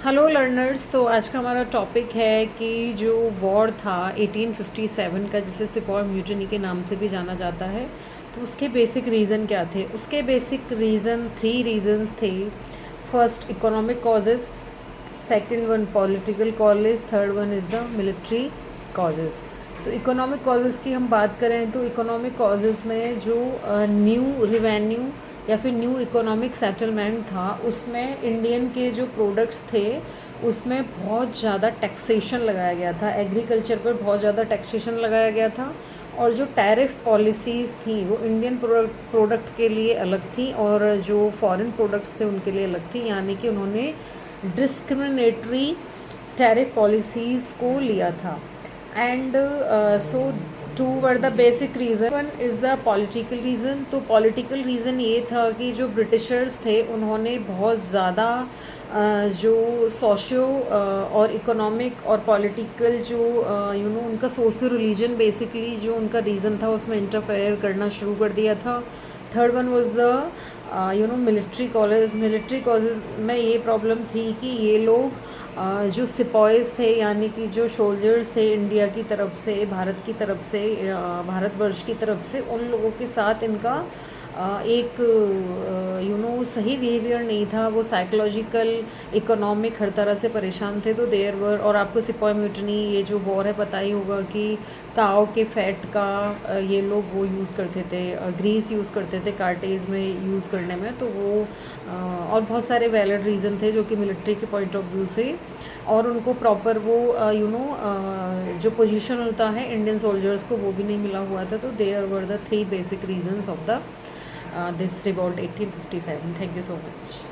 Hello learners. तो आज का हमारा टॉपिक है कि जो वॉर था 1857 का, जिसे सिपॉय म्यूटिनी के नाम से भी जाना जाता है, तो उसके बेसिक रीज़न क्या थे। उसके बेसिक रीज़न 3 रीज़न्स थे। First economic causes, second one political causes, third one is the military causes. तो इकोनॉमिक कॉजेज़ की हम बात करें तो इकोनॉमिक कॉजेज़ में जो न्यू रिवेन्यू या फिर न्यू इकोनॉमिक सेटलमेंट था, उसमें इंडियन के जो प्रोडक्ट्स थे उसमें बहुत ज़्यादा टैक्सेशन लगाया गया था। एग्रीकल्चर पर बहुत ज़्यादा टैक्सेशन लगाया गया था, और जो टैरिफ पॉलिसीज़ थी वो इंडियन प्रोडक्ट के लिए अलग थी और जो फॉरेन प्रोडक्ट्स थे उनके लिए अलग थी। यानी कि उन्होंने डिस्क्रिमिनेटरी टैरिफ पॉलिसीज़ को लिया था। And so two were the basic reason. One is the political reason. तो पॉलिटिकल रीज़न ये था कि जो ब्रिटिशर्स थे उन्होंने बहुत ज़्यादा जो सोशियो और इकोनॉमिक और पॉलिटिकल जो उनका सोशल रिलीजन बेसिकली जो उनका रीज़न था उसमें इंटरफेयर करना शुरू कर दिया था। Third one was the military causes में ये प्रॉब्लम थी कि ये लोग जो सिपॉयज़ थे यानी कि जो सोल्जर्स थे इंडिया की तरफ से, भारत की तरफ से, भारतवर्ष की तरफ से, उन लोगों के साथ इनका एक सही बिहेवियर नहीं था। वो साइकोलॉजिकल, इकोनॉमिक हर तरह से परेशान थे। तो देयर वर, और आपको सिपॉय म्यूटनी ये जो वॉर है पता ही होगा कि काओ के फैट का ये लोग वो यूज़ करते थे, ग्रीस यूज़ करते थे कार्टेज में यूज़ करने में। तो वो और बहुत सारे वैलिड रीज़न थे जो कि मिलिट्री के पॉइंट ऑफ व्यू से, और उनको प्रॉपर वो जो पोजीशन होता है इंडियन सोल्जर्स को वो भी नहीं मिला हुआ था। तो there were the 3 basic reasons of the this revolt 1857. Thank you so much.